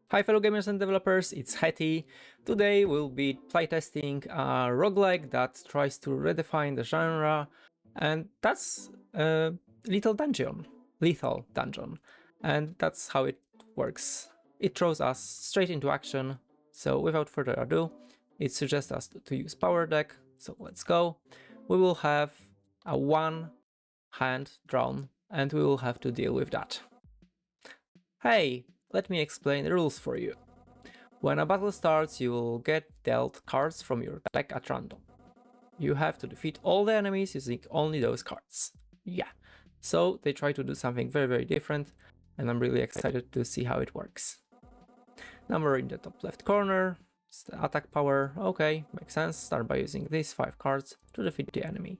Hi fellow gamers and developers, it's Hetty. Today we'll be playtesting a roguelike that tries to redefine the genre, and that's a lethal dungeon, and that's how it works. It throws us straight into action, so without further ado, it suggests us to use power deck, so let's go. We will have a one hand drawn, and we will have to deal with that. Hey, let me explain the rules for you. When a battle starts, you will get dealt cards from your deck at random. You have to defeat all the enemies using only those cards. Yeah, so they try to do something very different, and I'm really excited to see how it works. Number in the top left corner, it's the attack power. Okay, makes sense. Start by using these 5 cards to defeat the enemy.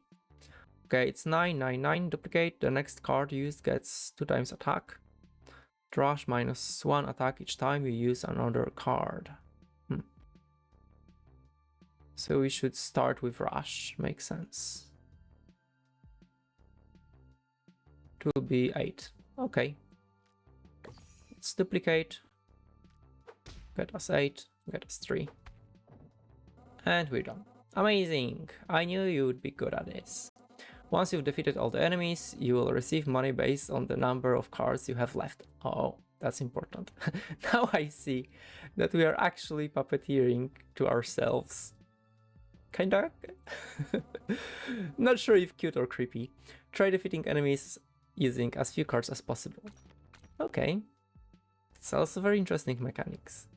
Okay, it's 999 duplicate. The next card used gets 2 times attack. Rush -1 attack each time you use another card. So we should start with Rush, makes sense. It will be 8. Okay. Let's duplicate. Get us 8, get us 3. And we're done. Amazing! I knew you would be good at this. Once you've defeated all the enemies, you will receive money based on the number of cards you have left. Oh, that's important. Now I see that we are actually puppeteering to ourselves. Kinda? Not sure if cute or creepy. Try defeating enemies using as few cards as possible. Okay. It's also very interesting mechanics.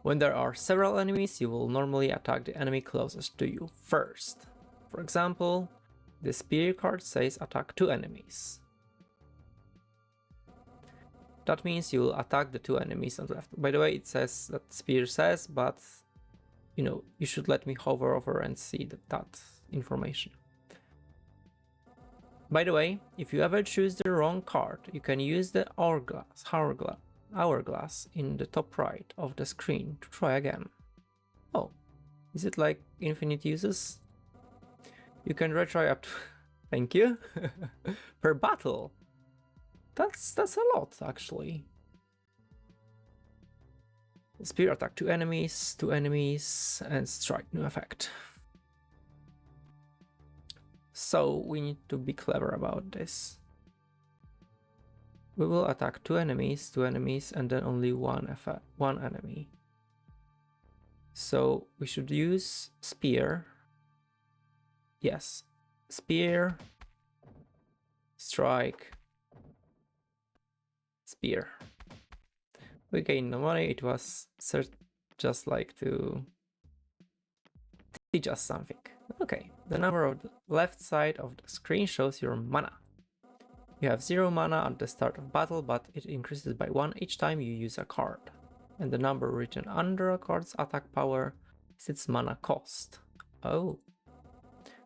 When there are several enemies, you will normally attack the enemy closest to you first. For example, the spear card says attack 2 enemies. That means you will attack the 2 enemies on the left. By the way, it says that spear says, but you know, you should let me hover over and see that information. By the way, if you ever choose the wrong card, you can use the hourglass in the top right of the screen to try again. Oh, is it like infinite uses? You can retry up to thank you per battle. That's a lot actually. Spear attack 2 enemies, and strike new effect. So we need to be clever about this. We will attack 2 enemies, and then only one enemy. So we should use spear. Yes, spear, strike, spear. We gain no money. It was just like to teach us something. Okay, the number on the left side of the screen shows your mana. You have 0 mana at the start of battle, but it increases by 1 each time you use a card. And the number written under a card's attack power is its mana cost. Oh.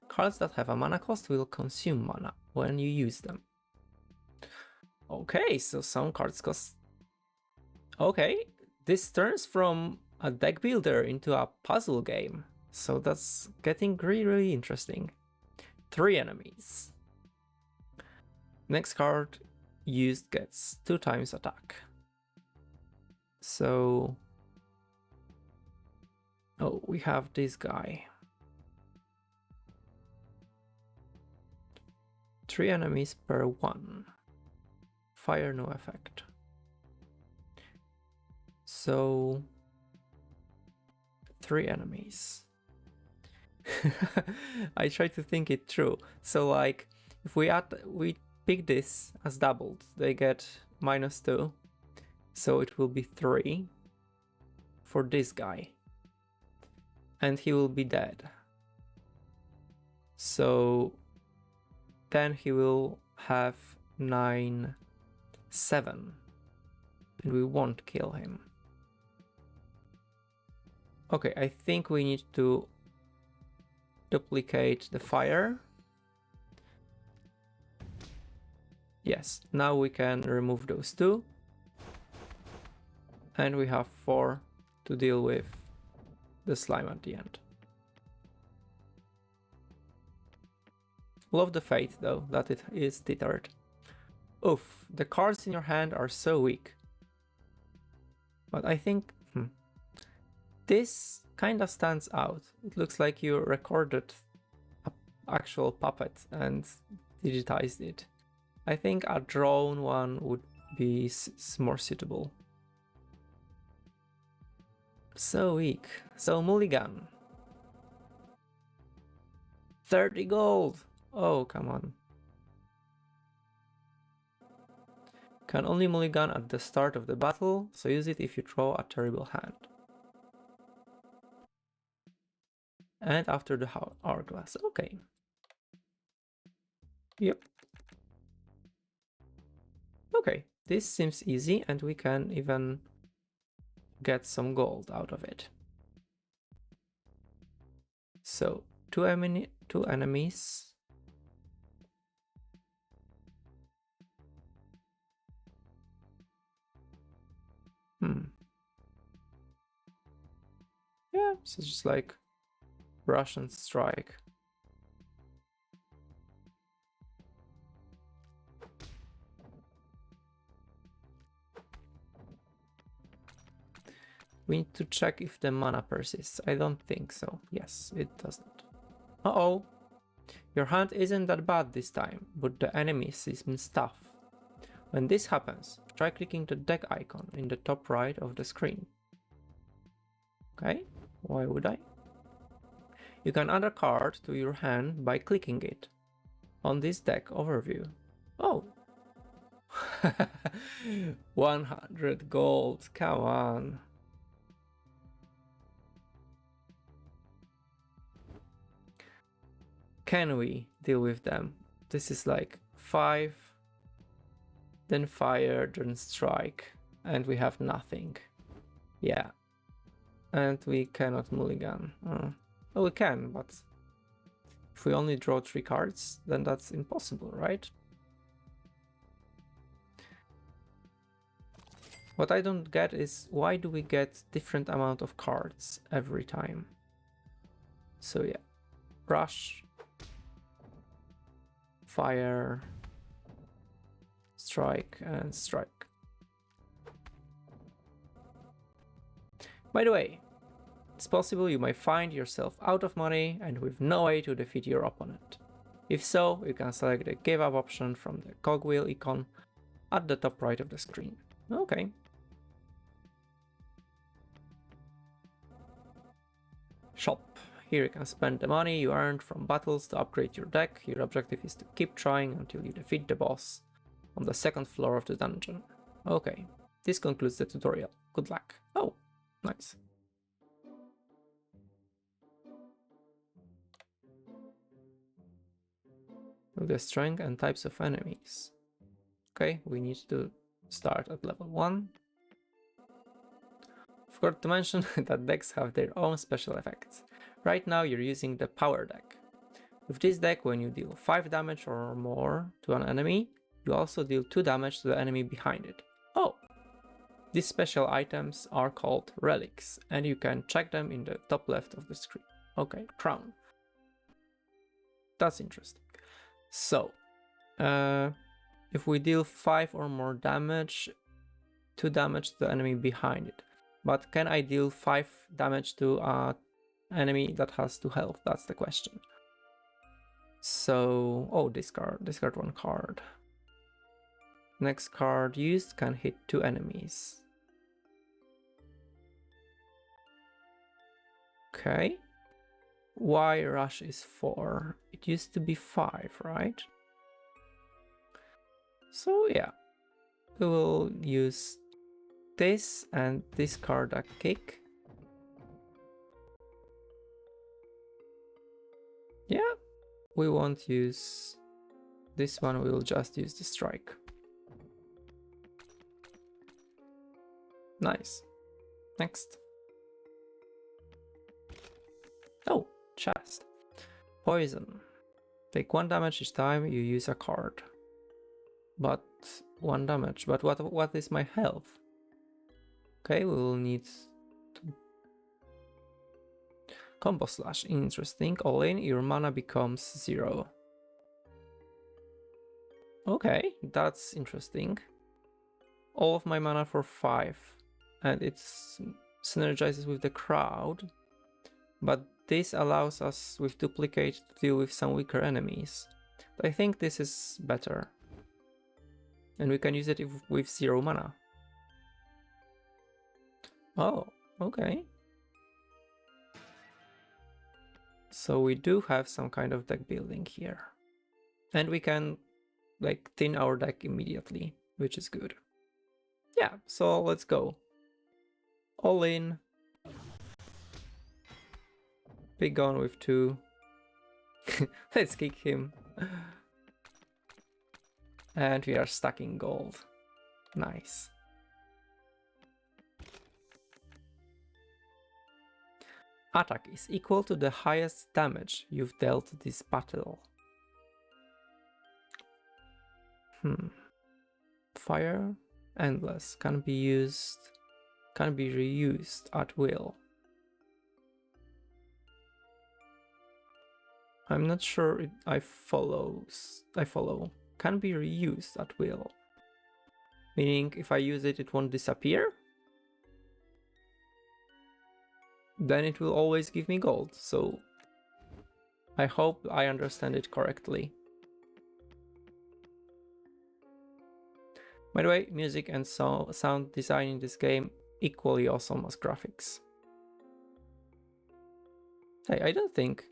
Cards that have a mana cost will consume mana when you use them. Okay, so some cards cost... Okay, this turns from a deck builder into a puzzle game. So that's getting really interesting. 3 enemies. Next card used gets 2 times attack. So... oh, we have this guy. 3 enemies per 1. Fire no effect. So 3 enemies. I try to think it through. So like if we pick this as doubled, they get -2. So it will be 3 for this guy. And he will be dead. So then he will have 9, 7. And we won't kill him. Okay, I think we need to duplicate the fire. Yes, now we can remove those 2. And we have 4 to deal with the slime at the end. Love the fate though, that it is tethered. Oof, the cards in your hand are so weak. But I think this kinda stands out. It looks like you recorded an actual puppet and digitized it. I think a drawn one would be more suitable. So weak. So mulligan. 30 gold! Oh, come on. Can only mulligan at the start of the battle, so use it if you draw a terrible hand. And after the hourglass. Okay. Yep. Okay, this seems easy and we can even get some gold out of it. So, two enemies. Yeah, so just like Russian strike. We need to check if the mana persists. I don't think so. Yes, it does not. Uh-oh. Your hand isn't that bad this time, but the enemy seems tough. When this happens, try clicking the deck icon in the top right of the screen. Okay, why would I? You can add a card to your hand by clicking it on this deck overview. Oh! 100 gold, come on. Can we deal with them? This is like 5, then fire, then strike, and we have nothing. Yeah. And we cannot mulligan. Oh, we can, but if we only draw 3 cards, then that's impossible, right? What I don't get is why do we get different amount of cards every time? So yeah, rush, fire, strike, and strike. By the way, it's possible you might find yourself out of money and with no way to defeat your opponent. If so, you can select the give up option from the cogwheel icon at the top right of the screen. Okay. Shop. Here you can spend the money you earned from battles to upgrade your deck. Your objective is to keep trying until you defeat the boss on the 2nd floor of the dungeon. Okay, this concludes the tutorial. Good luck. Oh, nice. With the strength and types of enemies. Okay, we need to start at level 1. Forgot to mention that decks have their own special effects. Right now you're using the power deck. With this deck, when you deal 5 damage or more to an enemy, you also deal 2 damage to the enemy behind it. Oh! These special items are called relics, and you can check them in the top left of the screen. Okay, crown. That's interesting. So, if we deal 5 or more damage, 2 damage to the enemy behind it. But can I deal 5 damage to an enemy that has 2 health? That's the question. So, oh, discard 1 card. Next card used can hit 2 enemies. Okay. Why rush is 4? It used to be 5, right? So yeah, we will use this and discard a kick. Yeah, we won't use this one, we will just use the strike. Nice. Next. Oh, chest. Poison. Take 1 damage each time you use a card. But 1 damage. But what is my health? Okay, we will need to... Combo slash. Interesting. All in, your mana becomes 0. Okay, that's interesting. All of my mana for 5. and it synergizes with the crowd, but this allows us with duplicate to deal with some weaker enemies. But I think this is better, and we can use it with 0 mana. Oh, okay. So we do have some kind of deck building here. And we can like thin our deck immediately, which is good. Yeah, so let's go. All in. Big gun with 2. Let's kick him. And we are stacking gold. Nice. Attack is equal to the highest damage you've dealt this battle. Fire, endless, can be reused at will. I'm not sure I follow. Can be reused at will. Meaning if I use it, it won't disappear? Then it will always give me gold, so I hope I understand it correctly. By the way, music and sound design in this game equally awesome as graphics. Hey, I don't think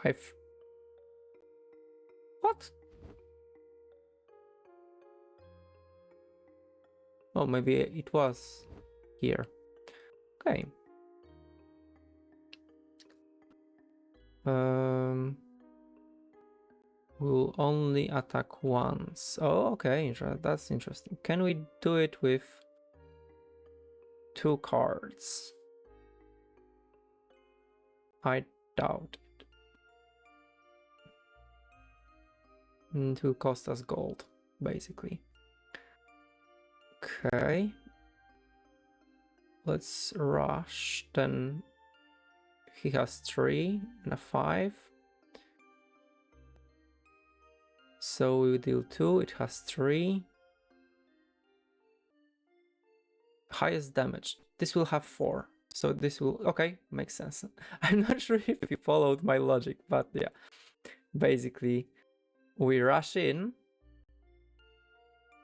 I've... What? Oh, maybe it was here. Okay. We'll only attack once. Oh, okay, that's interesting. Can we do it with 2 cards? I doubt it. It will cost us gold, basically. Okay. Let's rush. Then he has 3 and a 5. So we deal 2, it has 3. Highest damage. This will have 4. So this will... Okay, makes sense. I'm not sure if you followed my logic, but yeah. Basically, we rush in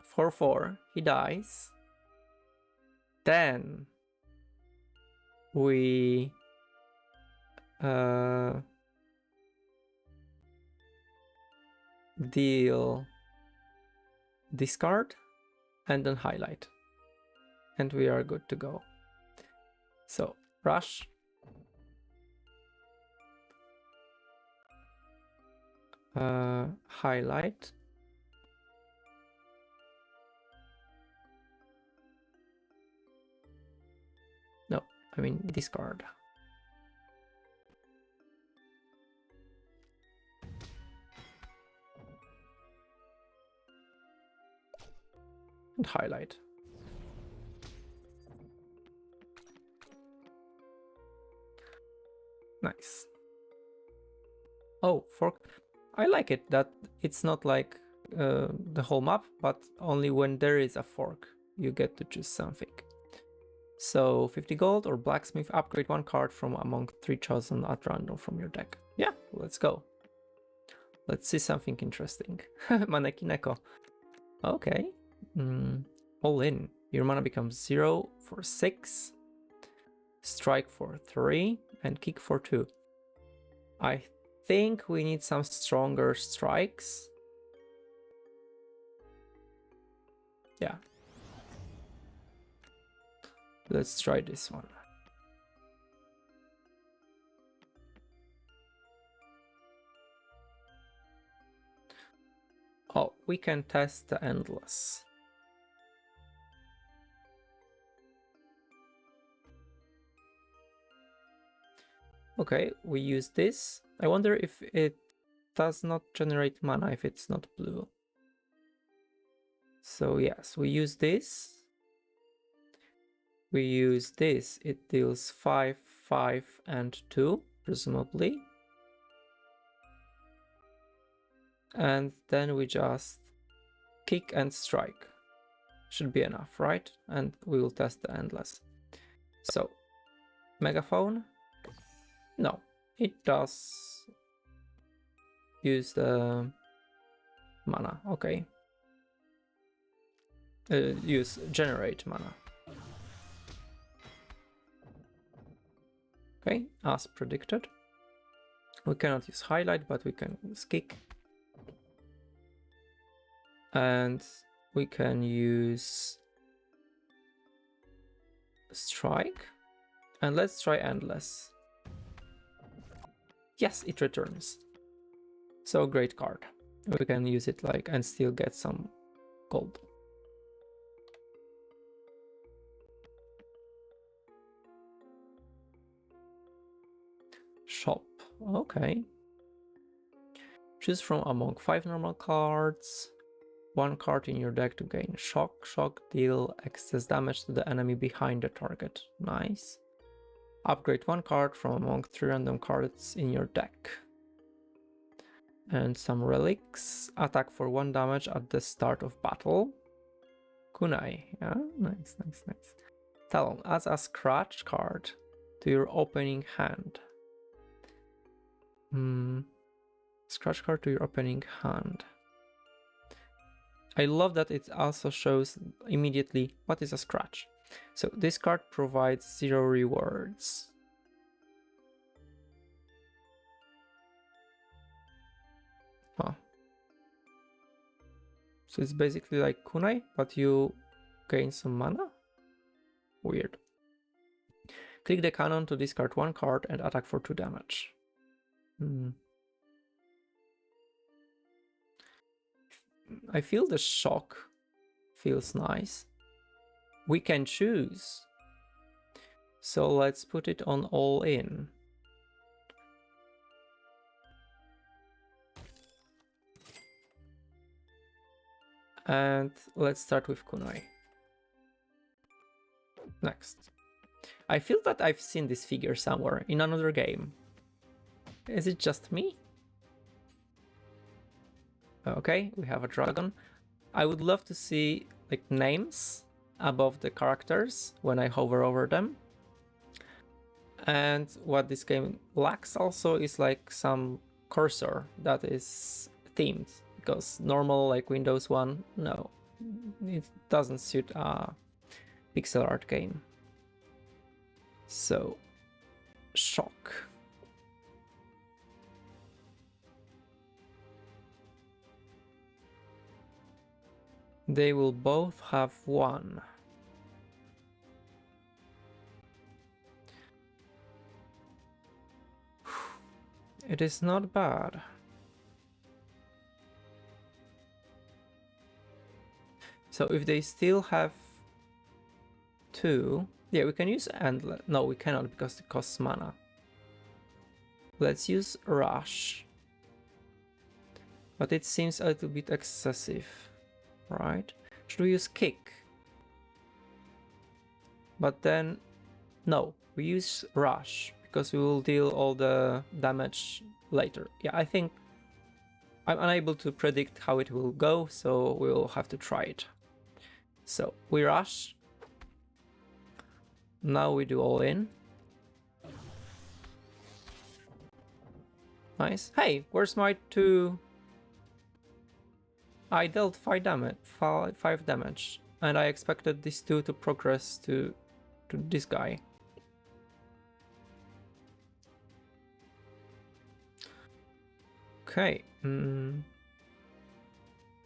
for 4. He dies. Then we... deal discard and then highlight, and we are good to go. So rush, highlight, no, I mean discard. And highlight. Nice. Oh, fork. I like it that it's not like the whole map, but only when there is a fork, you get to choose something. So 50 gold or blacksmith, upgrade 1 card from among 3 chosen at random from your deck. Yeah, let's go. Let's see something interesting. Maneki Neko. Okay. All in. Your mana becomes 0 for 6, strike for 3, and kick for 2. I think we need some stronger strikes. Yeah. Let's try this one. Oh, we can test the endless. Okay, we use this. I wonder if it does not generate mana if it's not blue. So yes, we use this. We use this. It deals 5, 5, and 2, presumably. And then we just kick and strike. should be enough, right? And we will test the endless. So, megaphone? No, it does use the mana, okay. Use generate mana. Okay, as predicted. We cannot use highlight, but we can use kick. And we can use strike. And let's try endless. Yes, it returns. So great card. We can use it like and still get some gold. Shop. Okay. Choose from among 5 normal cards. 1 card in your deck to gain shock. Shock deal excess damage to the enemy behind the target. Nice. Upgrade 1 card from among 3 random cards in your deck. And some relics. Attack for 1 damage at the start of battle. Kunai. Yeah, nice. Talon. Adds a scratch card to your opening hand. Scratch card to your opening hand. I love that it also shows immediately what is a scratch. So this card provides 0 rewards. Huh. So it's basically like kunai, but you gain some mana? Weird. Click the cannon to discard 1 card and attack for 2 damage. I feel the shock feels nice. We can choose. So let's put it on all in. And let's start with kunai. Next. I feel that I've seen this figure somewhere in another game. Is it just me? Okay, we have a dragon. I would love to see like names above the characters when I hover over them. And what this game lacks also is like some cursor that is themed, because normal like Windows 1, no, it doesn't suit a pixel art game. So, shock. They will both have 1. It is not bad. So if they still have 2, yeah, we can use endless. No, we cannot because it costs mana. Let's use rush. But it seems a little bit excessive. Right? Should we use kick? But then, no, we use rush because we will deal all the damage later. Yeah, I think I'm unable to predict how it will go, so we will have to try it. So we rush. Now we do all in. Nice. Hey, where's my 2? I dealt 5 damage, and I expected these 2 to progress to this guy. Okay.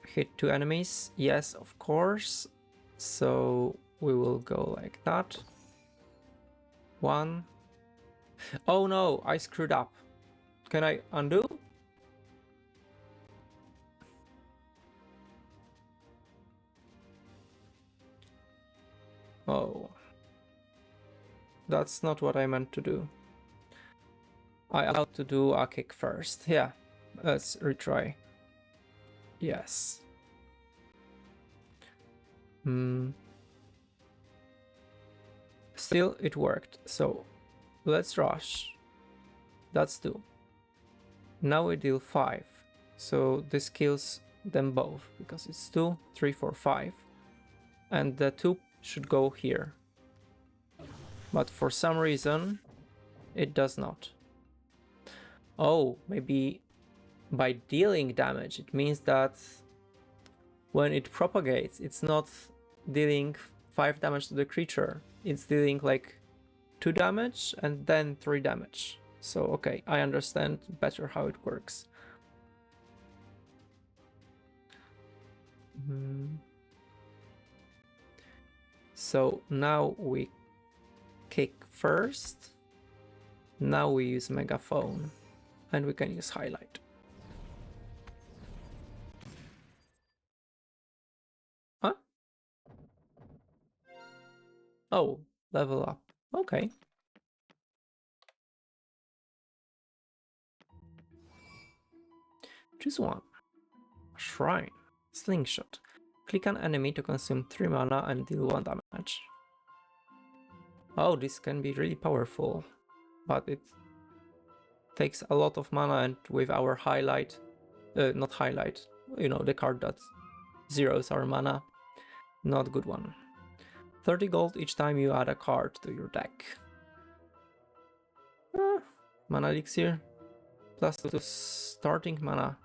Hit 2 enemies. Yes, of course. So we will go like that. 1. Oh no, I screwed up. Can I undo? Oh. That's not what I meant to do. I ought to do a kick first. Yeah, let's retry. Yes. Still, it worked. So let's rush. That's 2. Now we deal 5. So this kills them both because it's 2, 3, 4, 5. and the 2 should go here. But for some reason, it does not. Oh, maybe by dealing damage, it means that when it propagates, it's not dealing 5 damage to the creature. It's dealing like 2 damage and then 3 damage. So, okay, I understand better how it works. So now we kick first. Now we use megaphone. And we can use highlight. Huh? Oh, level up. Okay. Choose one. Shrine. Slingshot. Click an enemy to consume 3 mana and deal 1 damage. Oh, this can be really powerful. But it takes a lot of mana, and with our highlight... not highlight. You know, the card that zeroes our mana. Not good one. 30 gold each time you add a card to your deck. Mana elixir. Plus 2 starting mana.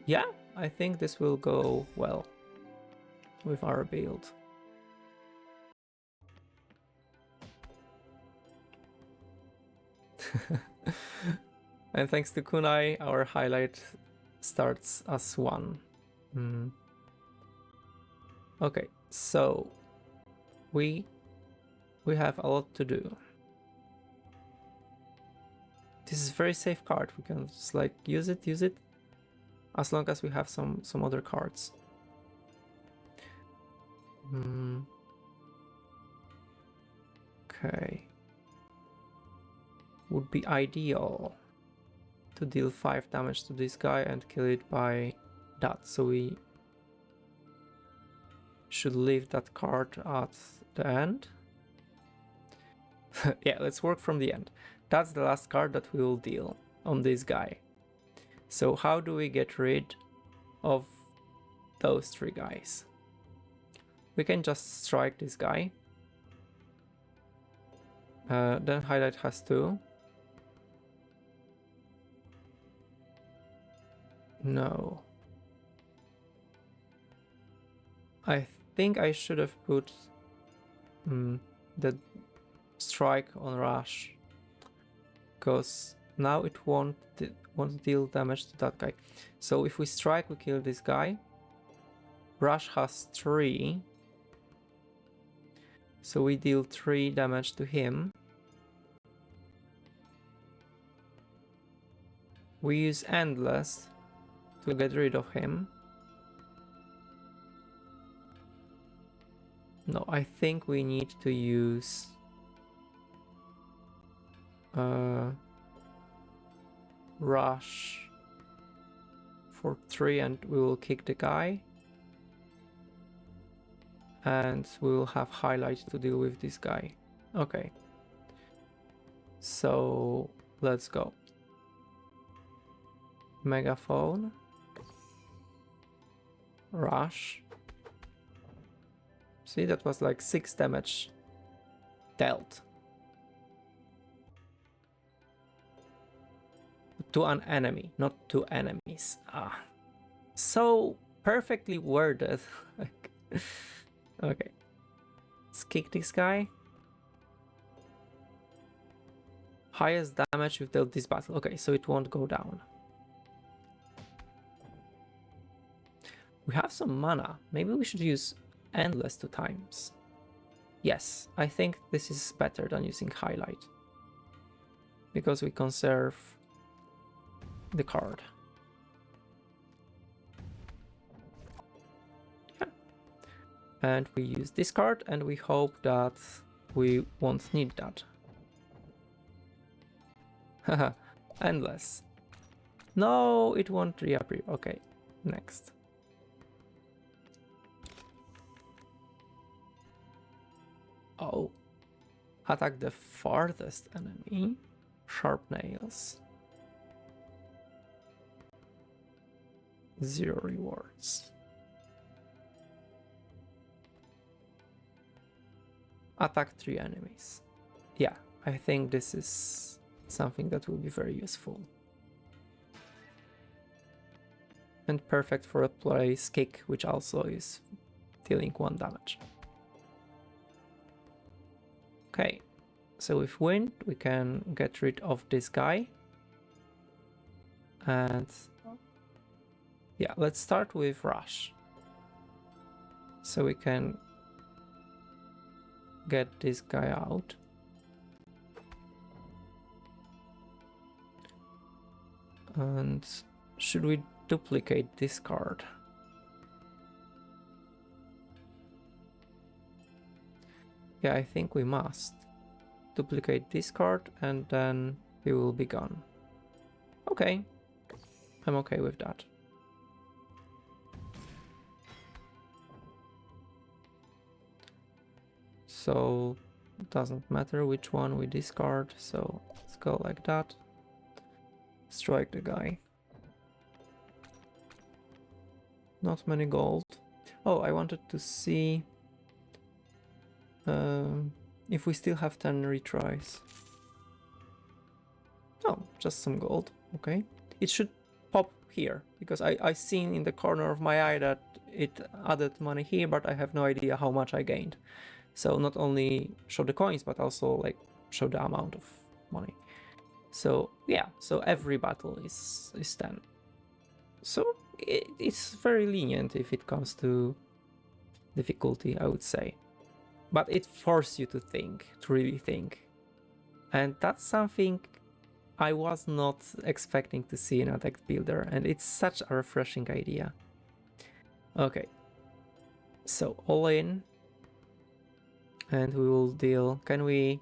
Yeah, I think this will go well with our build. And thanks to Kunai, our highlight starts as 1. Okay, so we have a lot to do. This is a very safe card. We can just like use it, as long as we have some other cards. Okay. Would be ideal to deal 5 damage to this guy and kill it by that. So we should leave that card at the end. Yeah, let's work from the end. That's the last card that we will deal on this guy. So how do we get rid of those 3 guys? We can just strike this guy. Then highlight has 2. No. I think I should have put the strike on Rush, because now it won't deal damage to that guy. So if we strike, we kill this guy. Rush has 3, so we deal 3 damage to him. We use Endless to get rid of him. No, I think we need to use Rush for 3, and we will kick the guy. And we will have highlight to deal with this guy. Okay. So let's go. Megaphone. Rush. See, that was like 6 damage dealt. To an enemy, not 2 enemies. So perfectly worded. Okay. Let's kick this guy. Highest damage without this battle. Okay, so it won't go down. We have some mana. Maybe we should use Endless 2 times. Yes, I think this is better than using highlight, because we conserve the card. Yeah. And we use this card, and we hope that we won't need that. Haha, Endless. No, it won't reappear. Okay, next. Oh. Attack the farthest enemy. Sharp nails. 0 rewards. Attack 3 enemies. Yeah, I think this is something that will be very useful. And perfect for a place kick, which also is dealing 1 damage. Okay, so with wind we can get rid of this guy. And yeah, let's start with rush. So we can get this guy out. And should we duplicate this card? Yeah, I think we must duplicate this card and then he will be gone. Okay, I'm okay with that. So it doesn't matter which one we discard, so let's go like that. Strike the guy. Not many gold. Oh, I wanted to see if we still have 10 retries. Oh, just some gold. Okay. It should pop here, because I seen in the corner of my eye that it added money here, but I have no idea how much I gained. So not only show the coins, but also like show the amount of money. So yeah, so every battle is 10. So it's very lenient if it comes to difficulty, I would say. But it forces you to think, to really think. And that's something I was not expecting to see in a deck builder, and it's such a refreshing idea. Okay, so all in, and we will deal. Can we?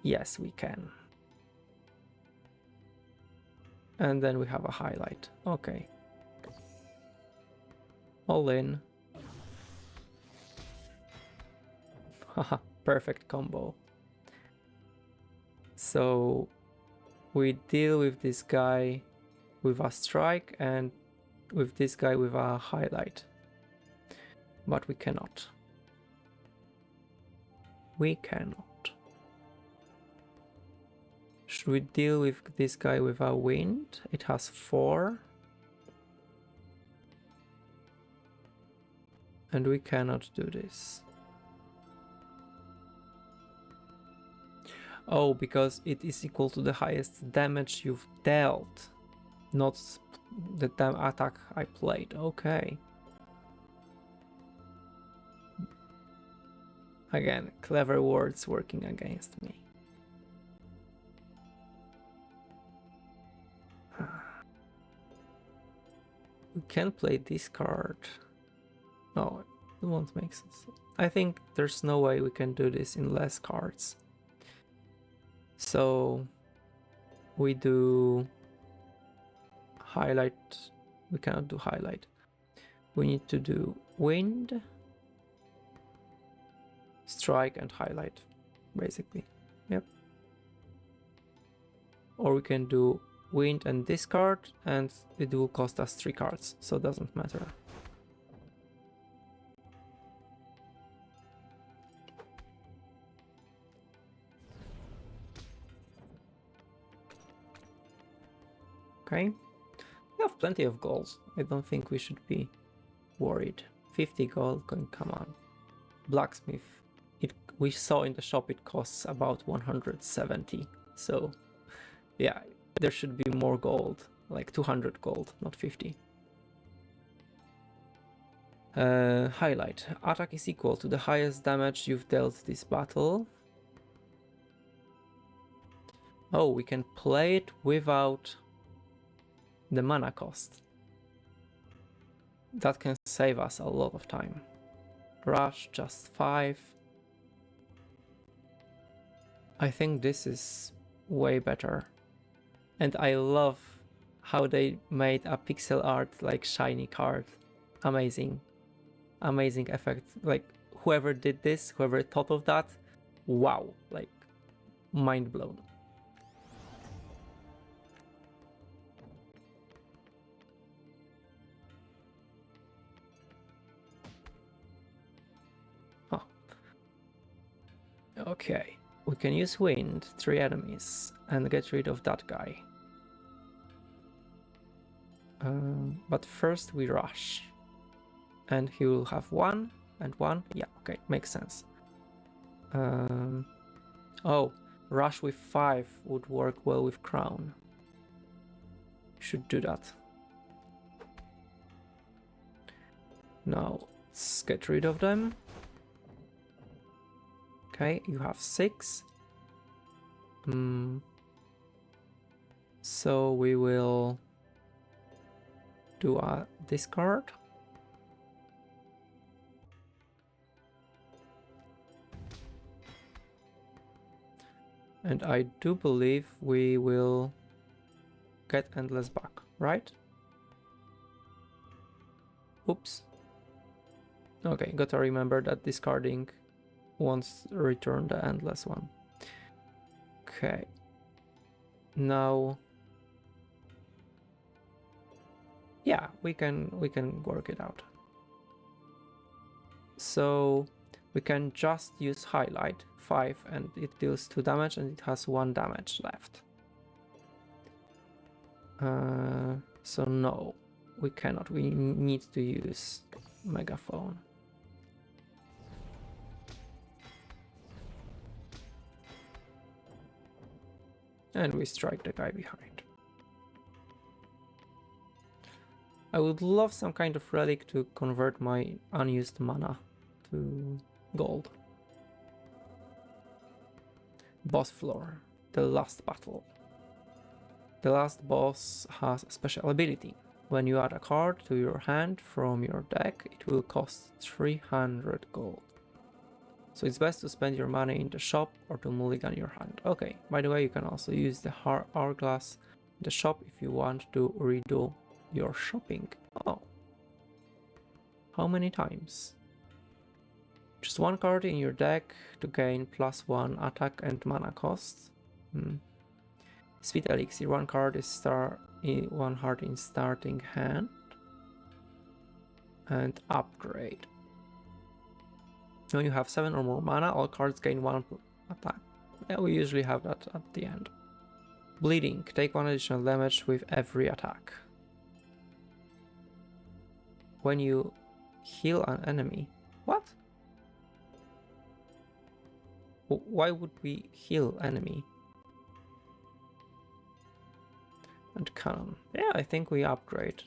Yes, we can. And then we have a highlight. Okay, all in. Haha, perfect combo. So we deal with this guy with a strike and with this guy with a highlight. But we cannot. We cannot. Should we deal with this guy with a wind? It has 4. And we cannot do this. Oh, because it is equal to the highest damage you've dealt, not the attack I played. Okay. Again, clever words working against me. We can play this card. No, it won't make sense. I think there's no way we can do this in less cards. So we do highlight. We cannot do highlight. We need to do wind, strike, and highlight, basically. Yep. Or we can do wind and discard, and it will cost us 3 cards, so it doesn't matter. Okay. We have plenty of gold. I don't think we should be worried. 50 gold, come on. Blacksmith. We saw in the shop it costs about 170. So yeah, there should be more gold, like 200 gold, not 50. Highlight. Attack is equal to the highest damage you've dealt this battle. Oh, we can play it without the mana cost. That can save us a lot of time. Rush, just 5. I think this is way better. And I love how they made a pixel art like shiny card. Amazing. Amazing effect. Like whoever did this, whoever thought of that, wow, like mind blown. Huh. Okay, we can use wind, 3 enemies, and get rid of that guy. But first we rush. And he will have 1 and 1. Yeah, okay, makes sense. Oh, rush with 5 would work well with crown. Should do that. Now, let's get rid of them. Okay, you have 6. So we will do a discard. And I do believe we will get Endless back, right? Oops. Okay, gotta remember that discarding won't return the Endless one. Okay. Now, yeah, we can work it out. So we can just use highlight 5 and it deals 2 damage and it has 1 damage left. So no, we cannot. We need to use megaphone. And we strike the guy behind. I would love some kind of relic to convert my unused mana to gold. Boss floor, the last battle. The last boss has a special ability. When you add a card to your hand from your deck, it will cost 300 gold. So it's best to spend your money in the shop or to mulligan your hand. Okay, by the way, you can also use the hourglass in the shop if you want to redo your shopping. Oh. How many times? Just 1 card in your deck to gain +1 attack and mana cost. Sweet Elixir, 1 card is 1 heart in starting hand. And upgrade. When you have 7 or more mana, all cards gain 1 attack. Yeah, we usually have that at the end. Bleeding, take 1 additional damage with every attack. When you heal an enemy. What? Why would we heal enemy? And cannon. Yeah, I think we upgrade.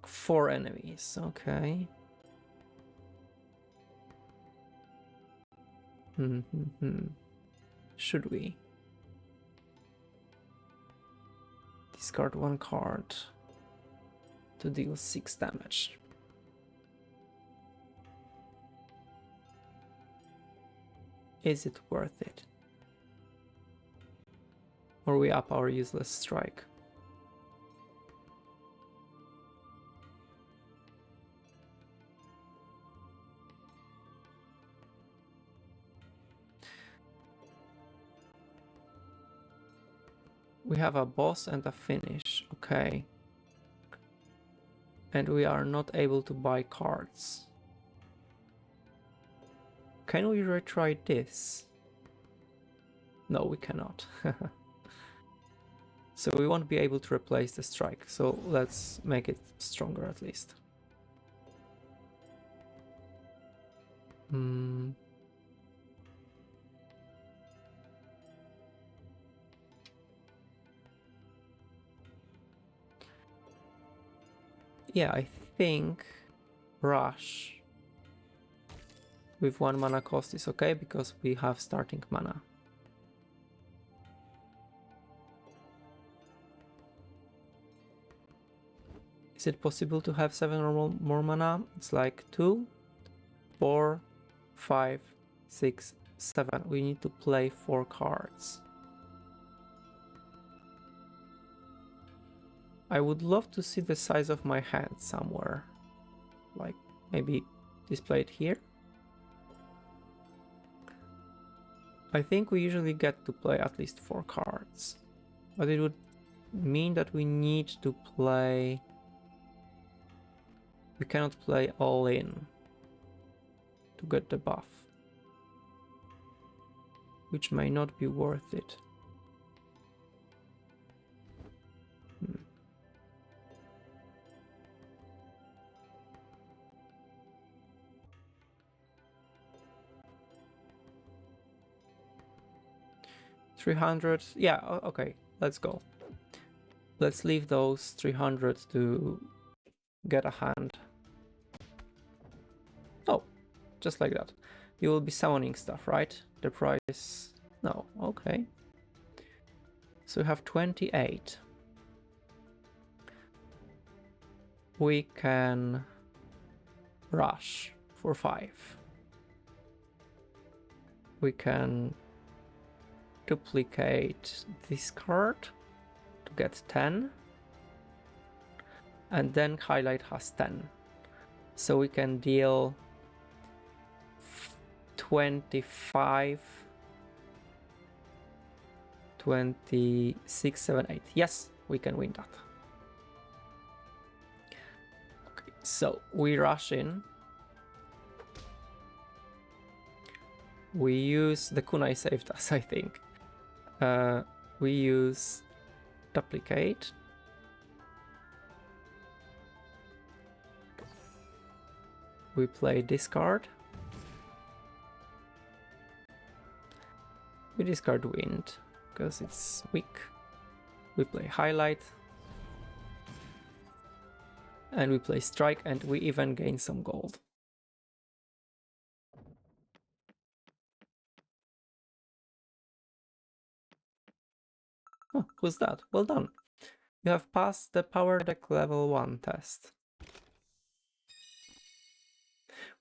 4 enemies, okay. Should we? Discard 1 card to deal 6 damage. Is it worth it? Or we up our useless strike? We have a boss and a finish, okay. And we are not able to buy cards. Can we retry this? No, we cannot. So we won't be able to replace the strike, so let's make it stronger at least. Yeah, I think rush with 1 mana cost is okay because we have starting mana. Is it possible to have 7 or more mana? It's like 2, 4, 5, 6, 7. We need to play 4 cards. I would love to see the size of my hand somewhere. Like maybe displayed here. I think we usually get to play at least 4 cards. But it would mean that we need to play We cannot play all in to get the buff, which may not be worth it. 300, yeah, okay, let's go. Let's leave those 300 to get a hand. Oh, just like that. You will be summoning stuff, right? The price, no, okay. So we have 28. We can rush for 5. We can duplicate this card to get 10, and then highlight has 10. So we can deal 25, 26, 7, 8. Yes, we can win that. Okay, so we rush in. We use the kunai saved us, I think. We use duplicate. We play discard. We discard wind because it's weak. We play highlight. And we play strike, and we even gain some gold. Oh, who's that? Well done. You have passed the power deck level 1 test.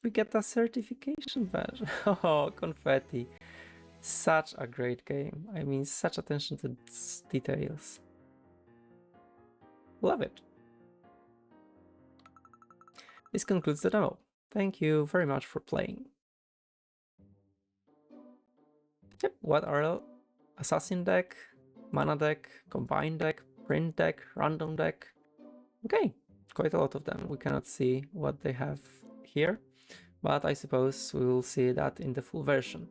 We get a certification badge. Oh, confetti. Such a great game. I mean, such attention to details. Love it. This concludes the demo. Thank you very much for playing. Yep, what are assassin deck, mana deck, combined deck, print deck, random deck? Okay, quite a lot of them. We cannot see what they have here, but I suppose we will see that in the full version.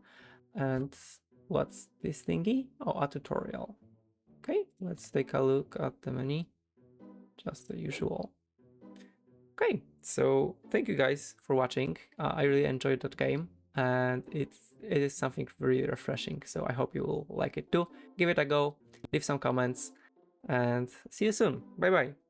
And what's this thingy? Oh, a tutorial. Okay, let's take a look at the menu. Just the usual. Okay, so thank you guys for watching. I really enjoyed that game, and it is something really refreshing, so I hope you will like it too. Give it a go, leave some comments, and see you soon. Bye bye.